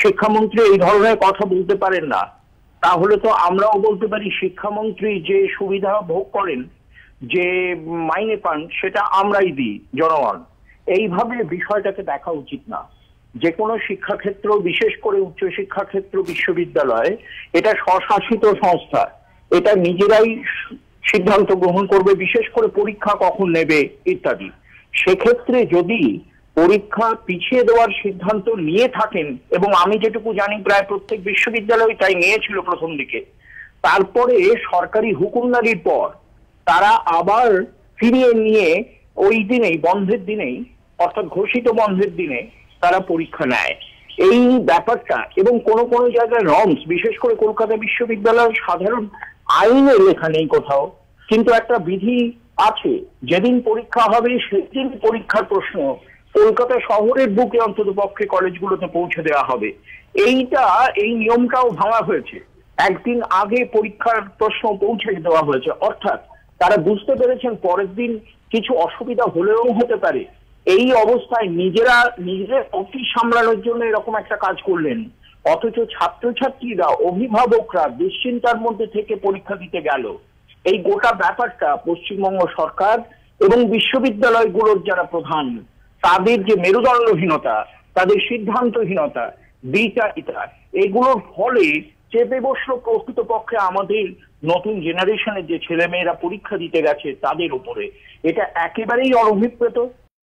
শিক্ষামন্ত্রী এই ধরনের কথা বলতে পারেন না, তাহলে তো আমরাও বলতে পারি শিক্ষামন্ত্রী যে সুবিধা ভোগ করেন, যে মাইনে পান, সেটা আমরাই দিই জনগণ। এইভাবে বিষয়টাকে দেখা উচিত না। যে কোনো শিক্ষাক্ষেত্র, বিশেষ করে উচ্চশিক্ষা ক্ষেত্র, বিশ্ববিদ্যালয় এটা স্বশাসিত সংস্থা, এটা নিজেরাই সিদ্ধান্ত গ্রহণ করবে, বিশেষ করে পরীক্ষা কখন নেবে ইত্যাদি। সেক্ষেত্রে যদি পরীক্ষা পিছিয়ে দেওয়ার সিদ্ধান্ত নিয়ে থাকেন, এবং আমি যেটুকু জানি প্রায় প্রত্যেক বিশ্ববিদ্যালয় তাই নিয়েছিল প্রথম দিকে, তারপরে সরকারি হুকুমদারির পর তারা আবার ফিরিয়ে নিয়ে ওই দিনেই, বন্ধের দিনেই, অর্থাৎ ঘোষিত বন্ধের দিনে তারা পরীক্ষা নেয়। এই ব্যাপারটা, এবং কোন কোন জায়গায় নর্মস, বিশেষ করে কলকাতা বিশ্ববিদ্যালয়ের সাধারণ আইনে লেখা নেই কোথাও, কিন্তু একটা বিধি আছে, যেদিন পরীক্ষা হবে সেদিন পরীক্ষার প্রশ্ন কলকাতা শহরের বুকে অন্তত পক্ষে কলেজগুলোতে পৌঁছে দেওয়া হবে। এই নিয়মটাও ভাঙা হয়েছে, একদিন আগে পরীক্ষার প্রশ্ন পৌঁছে দেওয়া হয়েছে। অর্থাৎ তারা বুঝতে পেরেছেন পরের দিন কিছু অসুবিধা হলেও হতে পারে। এই অবস্থায় নিজেদের অফিস সামলানোর জন্য এরকম একটা কাজ করলেন, অথচ ছাত্রছাত্রীরা, অভিভাবকরা দুশ্চিন্তার মধ্যে থেকে পরীক্ষা দিতে গেল। এই গোটা ব্যাপারটা পশ্চিমবঙ্গ সরকার এবং বিশ্ববিদ্যালয়গুলোর যারা প্রধান, তাদের যে মেরুদণ্ডহীনতা, তাদের সিদ্ধান্তহীনতা, দ্বিচারিতা, এগুলোর ফলে চেপে বসলো প্রকৃতপক্ষে আমাদের নতুন জেনারেশনের যে ছেলেমেয়েরা পরীক্ষা দিতে গেছে তাদের উপরে। এটা একেবারেই অনভিপ্রেত।